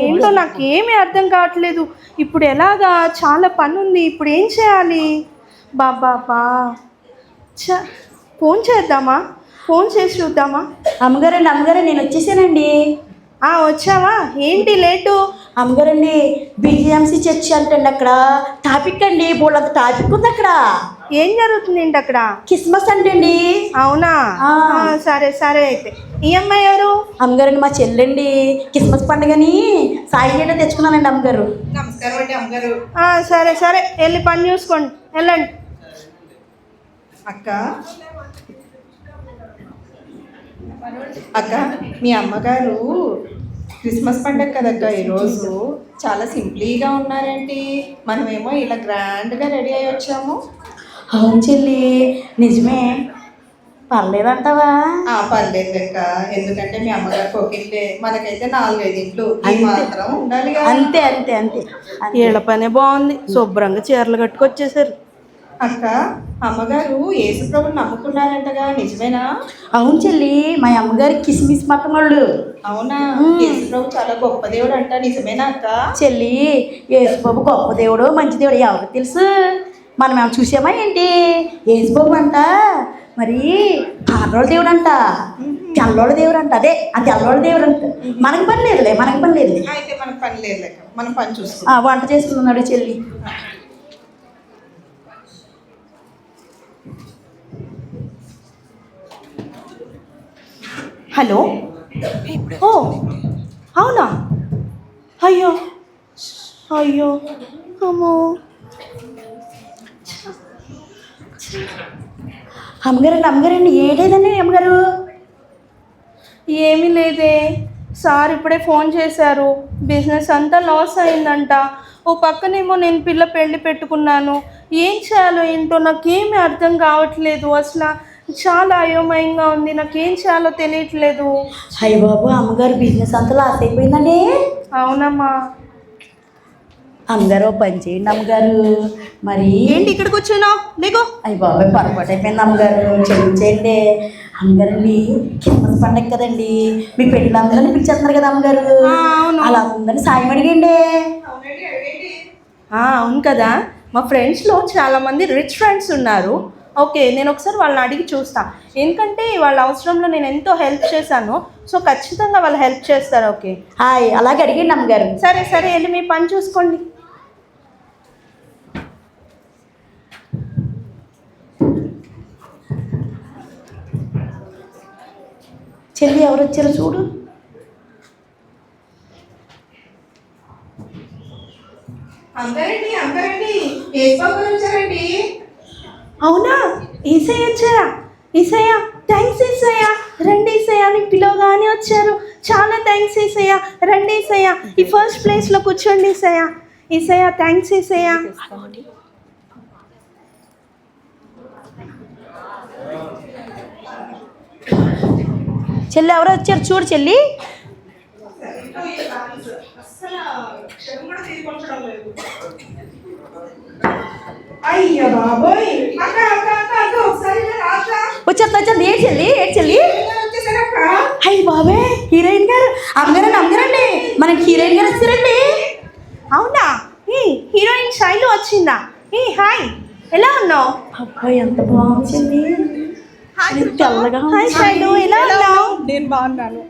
ఏంటో నాకేమీ అర్థం కావట్లేదు. ఇప్పుడు ఎలాగా? చాలా పని ఉంది. ఇప్పుడు ఏం చేయాలి? బాబా ఫోన్ చేద్దామా? ఫోన్ చేసి చూద్దామా? అమ్మగారండి నేను వచ్చేసానండి. వచ్చావా? ఏంటి లేటు? అమ్మగారండి బిజిఎంసి చర్చి అంటండి, అక్కడ టాపిక్ అండి, బోళ్ళంత టాపిక్ ఉంది అక్కడ. ఏం జరుగుతుంది ఏంటి అక్కడ? క్రిస్మస్ అంటండి. అవునా? సరే సరే. అయితే ఈ అమ్మాయి ఎవరు? అమ్మగారండి మా చెల్లండి. క్రిస్మస్ పండుగని సాయి చేయడం తెచ్చుకున్నానండి అమ్మగారు. నమస్కారం అండి అమ్మగారు. సరే సరే, వెళ్ళి పని చూసుకోండి, వెళ్ళండి. అక్క అక్క మీ అమ్మగారు క్రిస్మస్ పండుగ కదక్క ఈరోజు, చాలా సింప్లీగా ఉన్నారేంటి? మనమేమో ఇలా గ్రాండ్గా రెడీ అయ్యి వచ్చాము. అవును చెల్లి, నిజమే. పర్లేదంటావా? పర్లేదు అక్క, ఎందుకంటే మీ అమ్మగారు కోకిళ్ళే, మనకైతే 4-5 ఇంట్లు మాత్రం ఉండాలి. అంతే అంతే అంతే. వీళ్ళ పనే బాగుంది, శుభ్రంగా చీరలు కట్టుకొచ్చేసారు. అక్క అమ్మగారు యేసుప్రభుని నమ్ముకున్నారంటగా, నిజమేనా? అవును చెల్లి, మా అమ్మగారు కిస్మిస్ మతం వాళ్ళు. అవునా? యేసుప్రభు చాలా గొప్ప దేవుడు అంట, నిజమేనా అక్క? చెల్లి, యేసుబాబు గొప్ప దేవుడు మంచి దేవుడు ఎవరికి తెలుసు? మనం ఏమైనా చూసామా ఏంటి? యేసుబాబు అంట మరి పార్రోళ్ళ దేవుడు అంట, తెల్లోళ్ళ దేవుడు అంట. అదే ఆ తెల్లోళ్ళ దేవుడు అంట. మనకి పని లేదులే. అయితే మనకు పని లేదు లెక్క, మనం పని చూస్తాం. వంట చేసుకున్నాడు చెల్లి. హలో. అవునా? అయ్యో అయ్యో అమ్మో. అమ్మగారండి ఏడేదండి అమ్మగారు? ఏమీ లేదే సార్, ఇప్పుడే ఫోన్ చేశారు. బిజినెస్ అంతా లాస్ అయిందంట. ఓ పక్కనేమో నేను పిల్ల పెళ్ళి పెట్టుకున్నాను. ఏం చేయాలో ఏంటో నాకేమీ అర్థం కావట్లేదు. అసలు చాలా అయోమయంగా ఉంది, నాకేం చేయాలో తెలియట్లేదు. అయ్య బాబు, అమ్మగారు బిజినెస్ అంతా లాస్ అయిపోయిందండి. అవునమ్మా. అమ్మగారు పని చేయండి అమ్మగారు. మరి ఏంటి ఇక్కడ కూర్చున్నావు? నీకు అయ్య బాబు పొరపాటు అయిపోయింది అమ్మగారు, క్షమించండి. అమ్మగారండి క్రిస్మస్ పండగ కదండి, మీ పెళ్ళందరినీ పిలిచేస్తున్నారు కదా అమ్మగారు. అలా అందరినీ సాయం అడిగండి. అవును కదా, మా ఫ్రెండ్స్లో చాలామంది రిచ్ ఫ్రెండ్స్ ఉన్నారు. ఓకే, నేను ఒకసారి వాళ్ళని అడిగి చూస్తాను. ఎందుకంటే వాళ్ళ అవసరంలో నేను ఎంతో హెల్ప్ చేశాను. సో ఖచ్చితంగా వాళ్ళు హెల్ప్ చేస్తారు. ఓకే, అలాగే అడిగండి అమ్మగారు. సరే సరే, వెళ్ళి మీ పని చూసుకోండి. చెల్లి ఎవరు వచ్చారో చూడు. అంతరండి యేసుబాబు వచ్చారండి. అవునా? ఈసయ్య వచ్చారా? ఈసయ్య, థ్యాంక్స్ ఈసయ్య. రండి ఈసయ్య, అని పిలవగానే వచ్చారు. చాలా థ్యాంక్స్ ఈసయ్య. రండి ఈసయ్య, ఈ ఫస్ట్ ప్లేస్లో కూర్చోండి ఈసయ్య. ఈసయ్య, థ్యాంక్స్ ఈసయ్య. చెల్లి ఎవరో వచ్చారు చూడు చెల్లి. అయ్యో బాబోయ్, వచ్చేది ఏ చెల్లి? అయ్యి బాబే, హీరోయిన్ గారు. అమ్మగారండి మనకి హీరోయిన్ గారు వచ్చారండి. అవునా? హీరోయిన్ శైలు వచ్చిందా? హాయ్, ఎలా ఉన్నావు? అబ్బాయి ఎంత బాగుంది. తెల్లగా. హాయ్ శైలు, ఎలా ఉన్నావు? నేను బాగున్నాను.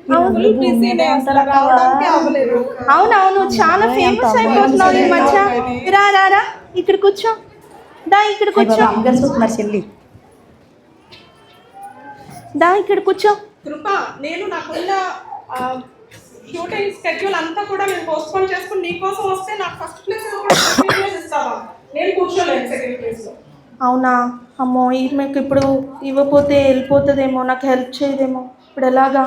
అవునవును, చాలా ఫేమస్ అయిపోతున్నావు ఈ మధ్య. రా ఇక్కడ కూర్చో. ఇక్కడ కూర్చో. అమ్మగారు చూస్తున్నారు చెల్లి. ఇక్కడ కూర్చో. కృప, నేను నాకున్న షూటింగ్ స్కెడ్యూల్ అంతా కూడా నేను పోస్ట్పోన్ చేసుకుని నీకోసం వస్తే నాకు ఫస్ట్ ప్లేస్ ఇస్తావా? నేను కూర్చోలేను సెకండ్ ప్లేస్లో. అవునా? అమ్మో, ఈమెకు ఇప్పుడు ఇవ్వకపోతే వెళ్ళిపోతుందేమో, నాకు హెల్ప్ చేయదేమో. ఇప్పుడు ఎలాగా?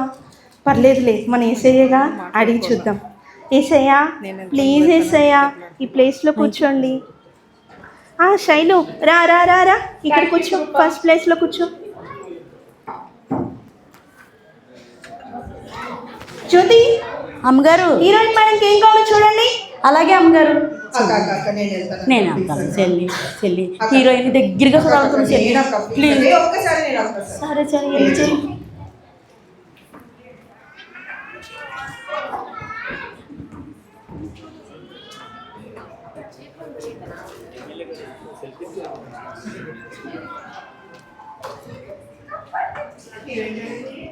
పర్లేదులే, మన ఏసయ్యగా అడిగి చూద్దాం. ఏసయ్య, ప్లీజ్ ఏసయ్య, ఈ ప్లేస్లో కూర్చోండి. శైలు, రా ఇక్కడ కూర్చో, ఫస్ట్ ప్లేస్లో కూర్చో. జ్యోతి, అమ్మగారు హీరోయిన్ మేడంకి ఏం కావాలో చూడండి. అలాగే అమ్మగారు. నేను వెళ్తాను చెల్లి. హీరోయిన్ దగ్గరగా చూడాలి చెల్లి, ప్లీజ్. సరే చెల్లి.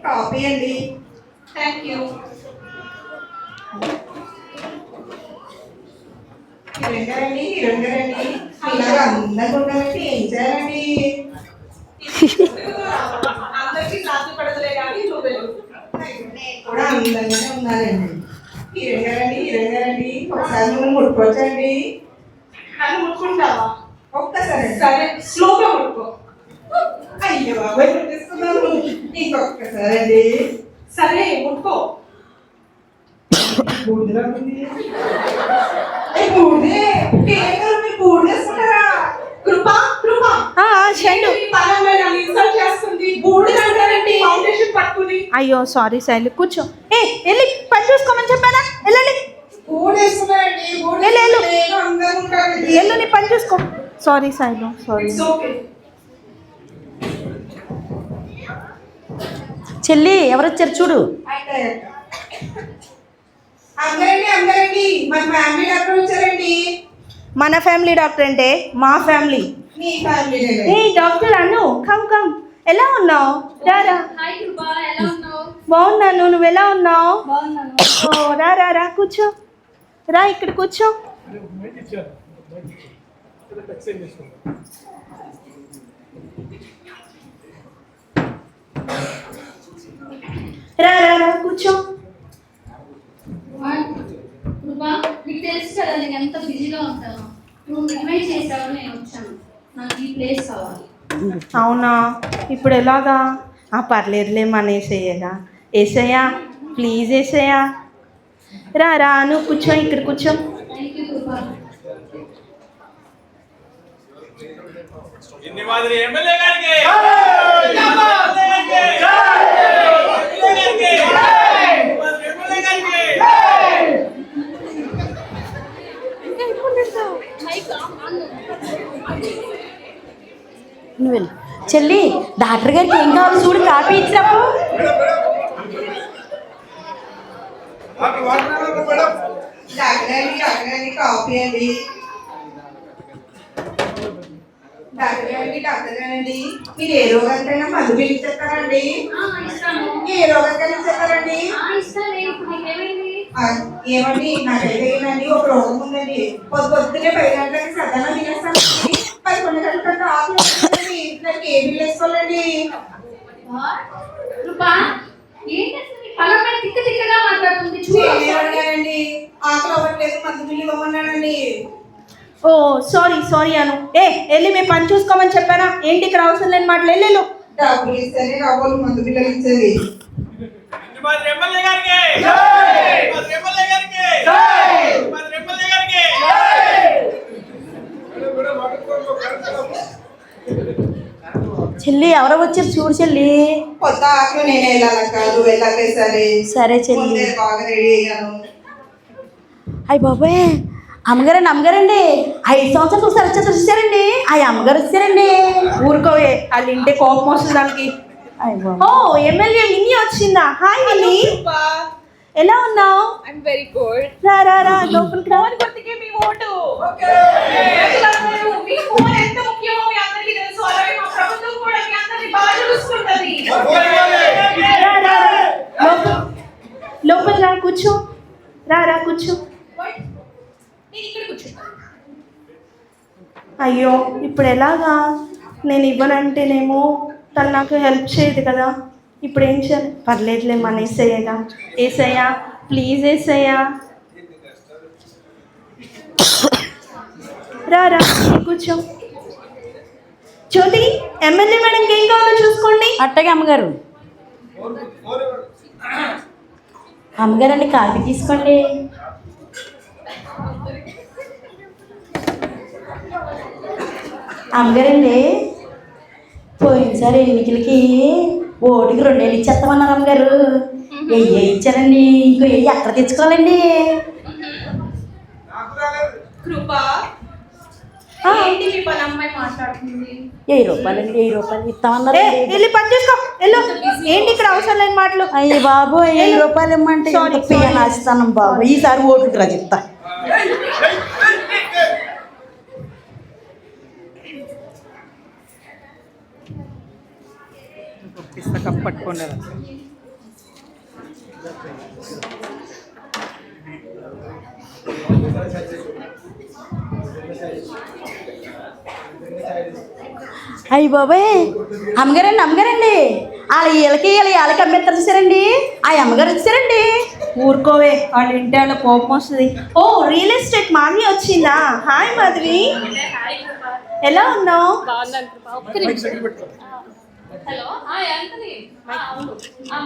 కాపీ అండి. Thank you. హీరోయిన్ గారండి, ఇలాగా అందంగా ఉండాలంటే ఏం చేయాలండి? అందరికీ సాధ్యపడదులే కానీ నువ్వు వెళ్ళు. నేను కూడా అందంగానే ఉన్నానండి. హీరోయిన్ గారండి, ఒకసారి నువ్వు ముట్టుకోవచ్చండి? నన్ను ముట్టుకుంటావా? ఒక్కసారి. సరే, స్లోగా ముట్టుకో. అయ్యో బాబాయ్, ముట్టిస్తున్నాను. ఇంకొకసారి అండి. సరే, ముట్టుకో. బూడిదలా ఉంది. బూడిదే బూడిదేసుకుంటారా? కృపా శైలు. ఇన్సల్ట్ చేస్తుంది. బూడిద అంటారండి ఫౌండేషన్ పట్టుకుని. అయ్యో సారీ శైలు, కూర్చో. వెళ్ళి పని చూసుకోమని చెప్పానా? వెళ్ళండి. వెళ్ళు, నీ పని చూసుకో. Sorry Shailu, sorry. చెల్లి ఎవరొచ్చారు చూడు. అందరండి మన ఫ్యామిలీ డాక్టర్ వచ్చారండి. మన ఫ్యామిలీ డాక్టర్ అంటే మా ఫ్యామిలీ. మీ ఫ్యామిలీ డాక్టర్ అను, కమ్. ఎలా ఉన్నావు? రారా. బాగున్నాను, నువ్వు ఎలా ఉన్నావు? రా కూర్చో. రా ఇక్కడ కూర్చో. రా కూర్చో. నీకు తెలుసు కదా నేను ఎంత బిజీగా ఉంటాను. నువ్వు ఇన్వైట్ చేసావు, నేను వచ్చాను. నాకు ఈ ప్లేస్ కావాలి. అవునా, ఇప్పుడు ఎలాగా? పర్లేదులే, మన ఏసయ్యగా. ఏసయ్యా ప్లీజ్ ఏసయ్యా. రా నువ్వు కూర్చో, ఇక్కడ కూర్చో. థ్యాంక్ యూ కృపా. నువ్వు వెళ్ళు. చెల్లి, డాక్టర్ గారికి ఏం కావాలి చూడు, కాపీ ఇచ్చినప్పుడు. కాపీ అండి. డాక్టర్ గారండి, మీరు ఏ రోగానికైనా మందు పిలిచేస్తారండి? ఏ రోగానికైనా ఇచ్చేస్తారండి? ఏమండి, నాకైతే ఏంటండి, ఒక రోగం ఉందండి. పొద్దున్నే 10 గంటలకి సద్దనం తినేస్తాను, 11 గంటలకి ఆకులు వస్తుందండి. దానికి ఏ బిల్లు వేసుకోవాలండి? ఏమడిగానండి? ఆకులు అవ్వట్లేదు, మందు బిల్లు ఇవ్వమన్నానండి. ఓ సారీ అను. వెళ్ళి మేము పని చూసుకోమని చెప్పానా? ఏంటి ఇక్కడ అవసరం లేని మాటలు. వెళ్ళు. డబ్బులు ఇస్తేనే కాబోలు మందు బిల్లులు ఇచ్చేది. చెల్లి ఎవరో వచ్చారు చూడు చెల్లి. కొత్త ఆకులు నేను వెళ్ళాలి కాదు, వెళ్ళాకే సరే. సరే చెల్లి. బాగా రెడీ అయ్యాను. అయ్యి బాబాయ్, అమ్మగారండి 5 సంవత్సరాలు ఒకసారి చూసారండి. అమ్మగారు వచ్చారండి. ఊరుకోవే, వాళ్ళ ఇంటే కోపం వస్తుంది దానికి. ఎమ్మెల్యే విని వచ్చిందా? హాయ్ విని, ఎలా ఉన్నావు? I'm very good. రా లోపలికి రా. గుర్తుకే మీ ఓటు. మీ ఫోన్ ఎంత ముఖ్యమో మీ అందరికీ తెలుసు. అలాగే మా ప్రభుత్వం కూడా మీ అందరినీ బాగా చూసుకుంటది. లోపల రా, కూర్చో. రా కూర్చో. నేను ఇక్కడ కూర్చుంటా. అయ్యో, ఇప్పుడు ఎలాగా? నేను ఇవ్వనంటేనేమో తను నాకు హెల్ప్ చేయదు కదా. ఇప్పుడు ఏం చేయాలి? పర్లేదులే, మన ఏసయ్యగా. ఏసయ్యా ప్లీజ్ ఏసయ్యా. రా కూర్చో. జ్యోతి, ఎమ్మెల్యే మేడంకి ఏం కావాలో చూసుకోండి. అట్టగా అమ్మగారండి కాఫీ తీసుకోండి. అమ్మగారండి, పోయినసారి ఎన్నికలకి ఓటుకి 2 వేలు ఇచ్చేస్తామన్నారు అమ్మగారు. ఇచ్చారండి, ఇంకో ఎక్కడ తెచ్చుకోవాలండి? కృపా, ఏంటి మీ పని అమ్మాయి మాట్లాడుతుంది? 1000 రూపాయలండి, 1000 రూపాయలు ఇస్తామన్నారు. వెళ్ళి పని చేసుకో, వెళ్ళు. ఏంటి ఇక్కడ అవసరం లేని మాటలు? అయ్యి బాబు, 1000 రూపాయలు ఇమ్మంటే ఇస్తాను బాబు. ఈసారి ఓటుకి రా చెప్తా. ఇస్తా కప్ పట్టుకోండి అలా. అయ్యి బాబాయ్, అమ్మగారండి వీళ్ళకి అమ్మేస్తారు చూసారండి, ఆ అమ్మగారు వచ్చారండి. ఊరుకోవే, వాళ్ళ ఇంటి వాళ్ళ కోపం వస్తుంది. ఓ రియల్ ఎస్టేట్ మాధవి వచ్చిందా? హాయ్ మాధవి, ఎలా ఉన్నావు? హలో యాంథనీ,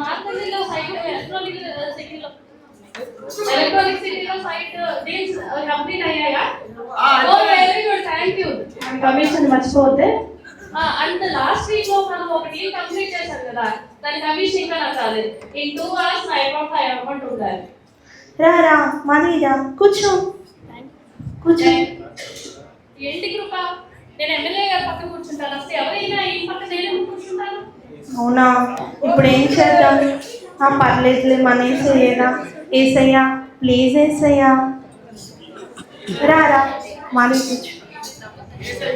మార్కెట్లో సైట్ ఎలక్ట్రానిక్ సిటీలో సైట్ డీల్స్ కంప్లీట్ అయ్యాయా? Oh very good, thank you. Commission మర్చిపోతే అండ్ లాస్ట్ వీక్ లో మనం ఒక డీల్ కంప్లీట్ చేశాం కదా, దాని కమిషన్ ఇంకా నాకు రాలేదు. ఇన్ 2 hours నా అమౌంట్ ఉండాలి. రా రా మాధవి, రా కూర్చో కూర్చో. ఏంటి కృప, నేను ఎమ్మెల్యే గారి పక్కన కూర్చుంటాను, అసలు ఎవరైనా ఈ పక్కన నేను కూర్చుంటాను. అవునా, ఇప్పుడు ఏం చేద్దాం? పర్లేదులే, మన ఏసయ్యేనా. ఏసయ్యా ప్లీజ్ ఏసయ్యా, రా రా మాధవి కూర్చో.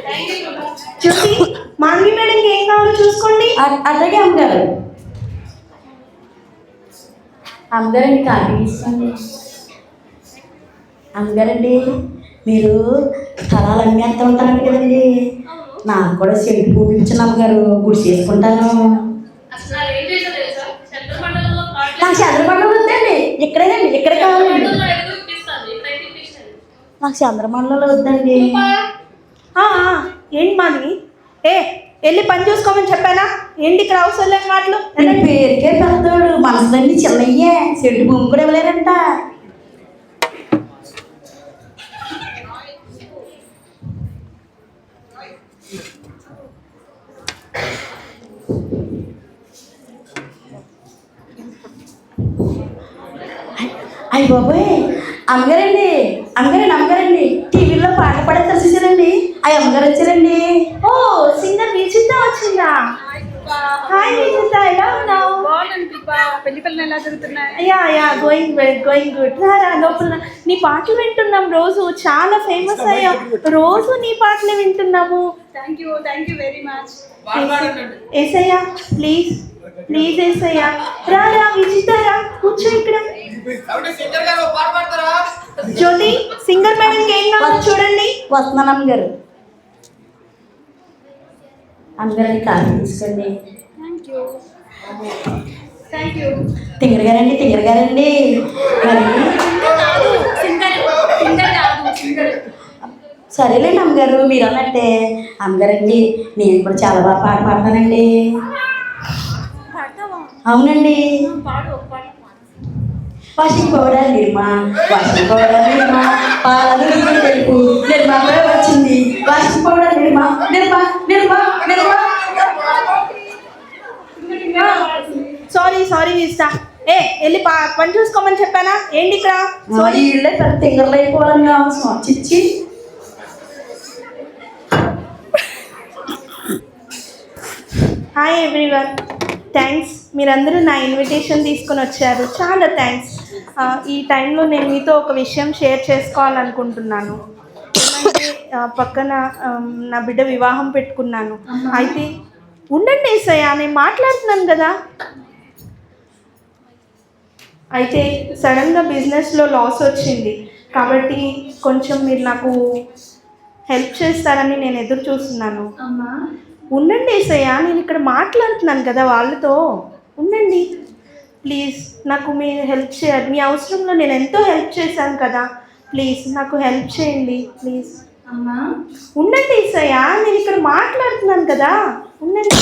థ్యాంక్ యూ కృప. చూసి మాధవి మేడంకి ఏం కావాలో చూసుకోండి. అట్లాగే అమ్మగారండి కాఫీ తీసుకోండి. అమ్మగారండి, మీరు స్థలాలు అన్నీ ఎంత ఉంటారండి కదండి, నాకు కూడా సెంటు భూమి ఇచ్చిన అమ్మగారు గుడి చేసుకుంటాను. అసలు నాకు ఏం చేశారు తెలుసా, చంద్రమండలంలో నాకు చంద్రమండలం వద్దండి, ఇక్కడేనండి, ఇక్కడ కావాలండి. నాకు చంద్రమండలంలో వద్దండి. ఏంటి మాధవి, వెళ్ళి పని చూసుకోమని చెప్పానా? ఏంటి ఇక్కడ అవసరం లేని మాటలు? నేను పేరుకే పెద్దోడు, మనసులన్నీ చిన్నయ్యే, సెంటు భూమి కూడా ఇవ్వలేరంట. అయ్యి బాబోయ్, అమ్మగారండి టీవీలో పాట పాడతారు చూసారండి, అవి అమ్మగారు వచ్చారండి. ఓ సింగర్ విజిత వచ్చిందా? హాయ్ విజిత, ఎలా ఉన్నావు? పెళ్లి పనులు ఎలా జరుగుతున్నాయి? Yeah going good. రా లోపల. నీ పాటలు వింటున్నాం రోజు, చాలా ఫేమస్ అయ్యావు, రోజు నీ పాటలు వింటున్నాము. Thank you very much. Yesayya please Yesayya, రా విజిత, రా కూర్చో ఇక్కడ. జ్యోతి, సింగర్ మేడం ఏం కావాలో చూడండి. వస్తున్నాను అమ్మగారు. అమ్మగారండి కాఫీ తీసుకోండి. Thank you. తింగర్ గారండి మరి సరేలేండి అమ్మగారు, మీరు అన్నట్టే. అమ్మగారండి, నేను కూడా చాలా బాగా పాట పాడతానండి. అవునండి. వాషింగ్ పౌడర్ నిర్మా పాలు తెలుపు నిర్మా వచ్చింది. వాషింగ్ పౌడర్ నిర్మా. సారీ విజిత, వెళ్ళి పని చూసుకోమని చెప్పానా? ఏంటి ఇక్కడ? వీళ్ళే పెద్ద తింగర్లు అయిపోవాలని అవసరం చిచ్చి. హాయ్ ఎవ్రీవన్, థ్యాంక్స్, మీరందరూ నా ఇన్విటేషన్ తీసుకొని వచ్చారు, చాలా థ్యాంక్స్. ఈ టైంలో నేను మీతో ఒక విషయం షేర్ చేసుకోవాలనుకుంటున్నాను. ఏమంటే పక్కన నా బిడ్డ వివాహం పెట్టుకున్నాను. అయితే ఉండండి ఏసయ్యా, నేను మాట్లాడుతున్నాను కదా. అయితే సడన్గా బిజినెస్లో లాస్ వచ్చింది, కాబట్టి కొంచెం మీరు నాకు హెల్ప్ చేస్తారని నేను ఎదురు చూస్తున్నాను. ఉండండి ఏసయ్యా, నేను ఇక్కడ మాట్లాడుతున్నాను కదా వాళ్ళతో, ఉండండి ప్లీజ్. నాకు మీరు హెల్ప్ చేయాలి, మీ అవసరంలో నేను ఎంతో హెల్ప్ చేశాను కదా, ప్లీజ్ నాకు హెల్ప్ చేయండి ప్లీజ్. ఉండండి ఏసయ్యా, నేను ఇక్కడ మాట్లాడుతున్నాను కదా, ఉండండి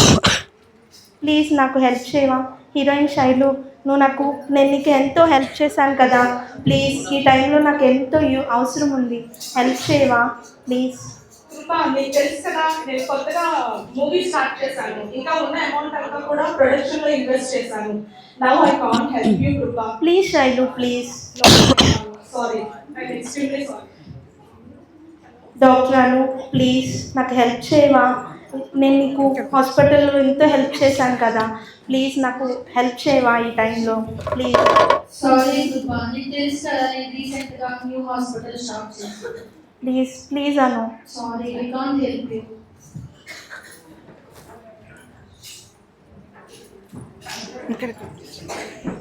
ప్లీజ్, నాకు హెల్ప్ చేయవా? హీరోయిన్ శైలు, నేను నీకు ఎంతో హెల్ప్ చేశాను కదా, ప్లీజ్ ఈ టైంలో నాకు ఎంతో అవసరం ఉంది, హెల్ప్ చేయవా ప్లీజ్. కృప, మీకు తెలుసు కదా, నేను కొత్తగా మూవీ స్టార్ట్ చేశాను, ఇంకా ఉన్న అమౌంట్ అంతా కూడా ప్రొడక్షన్ లో ఇన్వెస్ట్ చేశాను. Now I can't help you Krupa. Please Shailu, please. Sorry, I am extremely sorry. Doctor Anu, please నాకు హెల్ప్ చేయవా? నేను నీకు హాస్పిటల్లో ఎంతో హెల్ప్ చేశాను కదా, ప్లీజ్ నాకు హెల్ప్ చేయవా ఈ టైంలో ప్లీజ్. సారీ కృప, నీకు తెలుసు కదా, నేను రీసెంట్గా న్యూ హాస్పిటల్ స్టార్ట్ చేశాను. Please Anu. Sorry, I can't help you.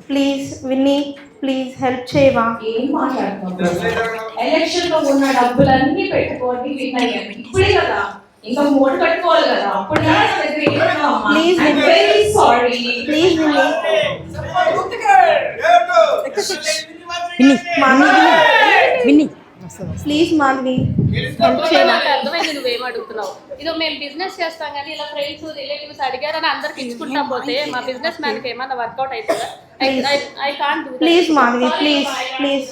Please Winnie, please help చేయవా? ఏం మాట్లాడుతున్నావు? ఎలక్షన్ లో ఉన్న డబ్బులన్నీ పెట్టుకోండి విన్ అయ్యాను. ఇప్పుడే కదా ఇంకా మూడు కట్టుకోవాలి కదా, అప్పుడు Please, very sorry. Please Vinni. Vinni please Manvi help చేయవా? నాకు అర్థమైంది నువ్వేం అడుగుతున్నావు. ఇదో మేము బిజినెస్ చేస్తాం కానీ ఇలా ఫ్రెండ్స్ రిలేటివ్స్ అడిగారని అందరికి ఇచ్చుకుంటా పోతే మా బిజినెస్ మ్యాన్ కి ఏమన్నా వర్కౌట్ అవుతుందా? I can't do. Please Manvi, please please.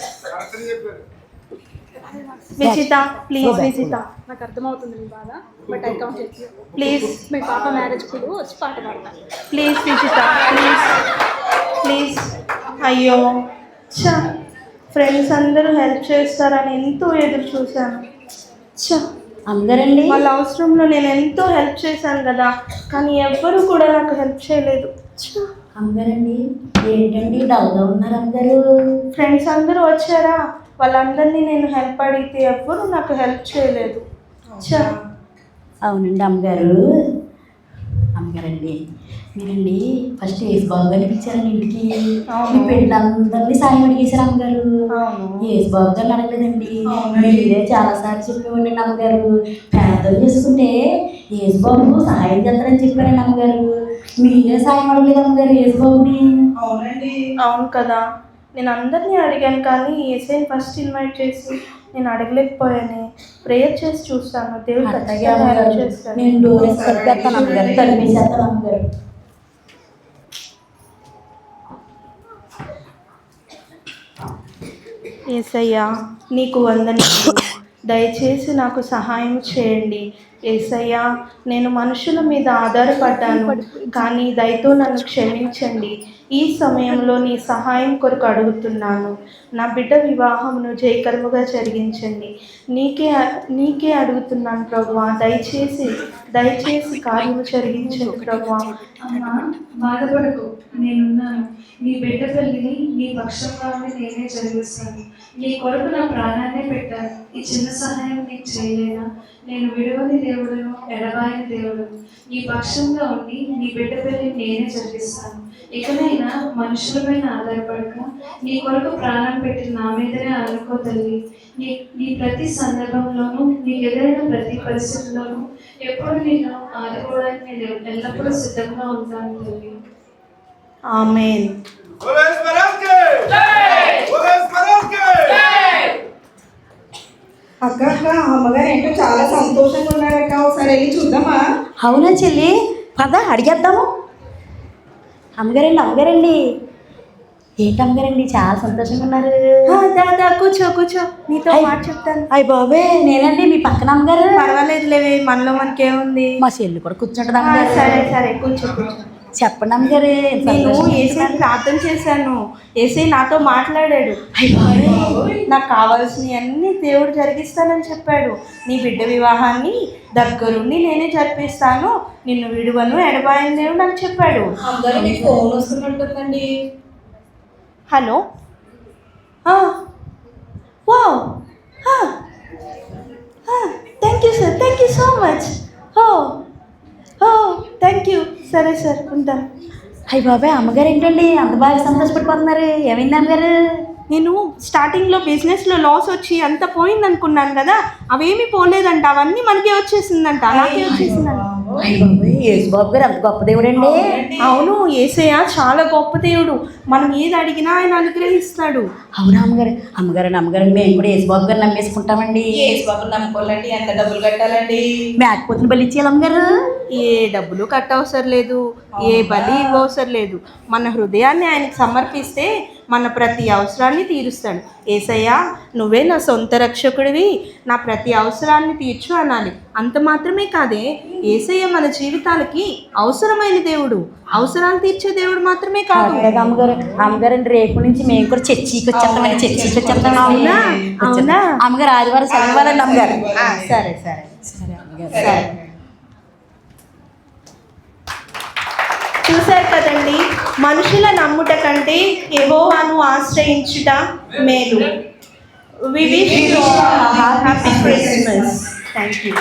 Vijitha, please Vijitha, నాకు అర్థమవుతుంది నీ బాధ, but I can't help you. Please మీ పాప మ్యారేజ్ కు వచ్చి పాట పాడతాను. Please Vijitha, please please. అయ్యో చ, ఫ్రెండ్స్ అందరూ హెల్ప్ చేస్తారని ఎంతో ఎదురు చూశాను. చ, అమ్మగారండి వాళ్ళ అవసరంలో నేను ఎంతో హెల్ప్ చేశాను కదా, కానీ ఎవ్వరూ కూడా నాకు హెల్ప్ చేయలేదు. ఛ, అమ్మగారండి ఏంటండి డల్గా ఉన్నారు అమ్మగారు? ఫ్రెండ్స్ అందరూ వచ్చారా, వాళ్ళందరినీ నేను హెల్ప్ అడిగితే ఎవ్వరూ నాకు హెల్ప్ చేయలేదు. ఛ, అవునండి అమ్మగారు. అమ్మగారండి మీరండి ఫస్ట్ ఏసు బాబు గారిని పిలిచారండి ఇంటికి. మీ పెళ్ళందరినీ సాయం అడిగేశారు అమ్మగారు. ఏసు బాబు గారిని అడగలేదండి. మీరే చాలాసార్లు చెప్పేవాడి అమ్మగారు, పేదలు చేసుకుంటే ఏసు బాబు సహాయం చేస్తారని చెప్పారండి అమ్మగారు. మీరే సాయం అడగలేదు అమ్మగారు ఏసు బాబుని. అవును కదా, నేను అందరినీ అడిగాను కానీ ఏసైని ఫస్ట్ ఇన్వైట్ చేసి నేను అడగలేకపోయాను. ప్రేయర్ చేసి చూస్తాను, దేవుడు అట్లాగే ఖచ్చితంగా అమ్మగారు. హెల్ప్ చేస్తాను. నేను డోర్ సర్దేస్తాను అమ్మగారు, తరిమేసేస్తాను అమ్మగారు. యేసయ్యా నీకు వందనాలు, దయచేసి నాకు సహాయం చేయండి. యేసయ్యా నేను మనుషుల మీద ఆధారపడ్డాను, కానీ దయతో నన్ను క్షమించండి. ఈ సమయంలో నీ సహాయం కొరకు అడుగుతున్నాను. నా బిడ్డ వివాహమును జయకరముగా జరిగించండి. నీకే అడుగుతున్నాను ప్రభువా, దయచేసి కార్యము జరిగించండి ప్రభువా. అమ్మా బాధపడకు, నేనున్నాను. నీ బిడ్డ పెళ్ళిని నీ పక్షంగా ఉండి నేనే జరిగిస్తాను. నీ కొరకు నా ప్రాణాన్నే పెట్టాను. ఈ చిన్న సహాయం నీకు చేయలేనా? నేను విడువని దేవుడును, ఎడబాయని దేవుడును. నీ పక్షంగా ఉండి నీ బిడ్డ పెళ్ళిని నేనే జరిగిస్తాను. ఇకనైనా మనుషులపైన ఆధారపడక నీ కొరకు ప్రాణం పెట్టి నా మీదనే అనుకో తల్లి. నీ ప్రతి సందర్భంలోనూ నీకు ఎదురైన ప్రతి పరిస్థితుల్లోనూ ఎప్పుడు నిన్ను ఆదుకోవడానికి నేను ఎల్లప్పుడూ సిద్ధంగా ఉంటాను తల్లి. ఆమేన్. అక్క అమ్మగారు ఏంటో చాలా సంతోషంగా ఉన్నారక్క, ఒకసారి వెళ్ళి చూద్దామా? అవునా చెల్లి, పద అడిగేద్దాము. అమ్మగారండి ఏంటి అమ్మగారండి చాలా సంతోషంగా ఉన్నారు? దాదా కూర్చో, నీతో మాట చెప్తాను. అయ్య బాబే నేనండి మీ పక్కన అమ్మగారు. పర్వాలేదులేవే, మనలో మనకేముంది. మా చెల్లి కూడా కూర్చుంటది అమ్మగారు. సరే కూర్చో. చెప్పండి అమ్మగారు. నేను ఏసై ప్రార్థన చేశాను, ఏసై నాతో మాట్లాడాడు. నాకు కావాల్సినవి అన్నీ దేవుడు జరిగిస్తానని చెప్పాడు. నీ బిడ్డ వివాహాన్ని దగ్గరుండి నేనే జరిపిస్తాను, నిన్ను విడువను, ఎడబాయని దేవుడు నాకు చెప్పాడు. అందరూ మీకు ఫోన్ వస్తున్నట్టుందండి. Hello, wow, thank you sir, thank you so much. Thank you. సరే సార్, ఉంటాను. అయ్య బాబాయ్ అమ్మగారు ఏంటండి అంత బాగా సంతోషపడిపోతున్నారు? ఏమైంది అమ్మగారు? నేను స్టార్టింగ్లో బిజినెస్లో లాస్ వచ్చి అంత పోయింది అనుకున్నాను కదా, అవేమీ పోలేదంట, అవన్నీ మనకే వచ్చేసిందంట, నాకే వచ్చేసిందంట. అయ్య బాబాయ్ యేసుబాబు గారు అంత గొప్ప దేవుడండి. అవును, యేసయ్య చాలా గొప్ప దేవుడు, మనం ఏది అడిగినా ఆయన అనుగ్రహిస్తాడు. అవునా అమ్మగారు మేము కూడా యేసుబాబు గారు నమ్మేసుకుంటామండి. యేసుబాబు నమ్ముకోవాలండి, ఎంత డబ్బులు కట్టాలండి? మేకపోతుని బలి ఇచ్చేయాలి అమ్మగారు. ఏ డబ్బులు కట్టవసరం లేదు, ఏ బలి ఇవ్వవసరం లేదు. మన హృదయాన్ని ఆయనకు సమర్పిస్తే మన ప్రతి అవసరాన్ని తీరుస్తాడు. యేసయ్యా నువ్వే నా సొంత రక్షకుడివి, నా ప్రతి అవసరాన్ని తీర్చు అనాలి. అంత మాత్రమే కాదే, యేసయ్య మన జీవితాలకి అవసరమైన దేవుడు, అవసరాలు తీర్చే దేవుడు మాత్రమే కాదు. అమ్మగారండి రేపు నుంచి మేము కూడా చర్చికి వచ్చేస్తాం. అవునా? అమ్మగారు ఆదివారం సెలవులండి అమ్మగారు. సరే అమ్మగారు. చూశారు కదండి, మనుషుల నమ్ముట కంటే యెహోవాను ఆశ్రయించుట మేలు. We wish you all a happy Christmas. Thank you.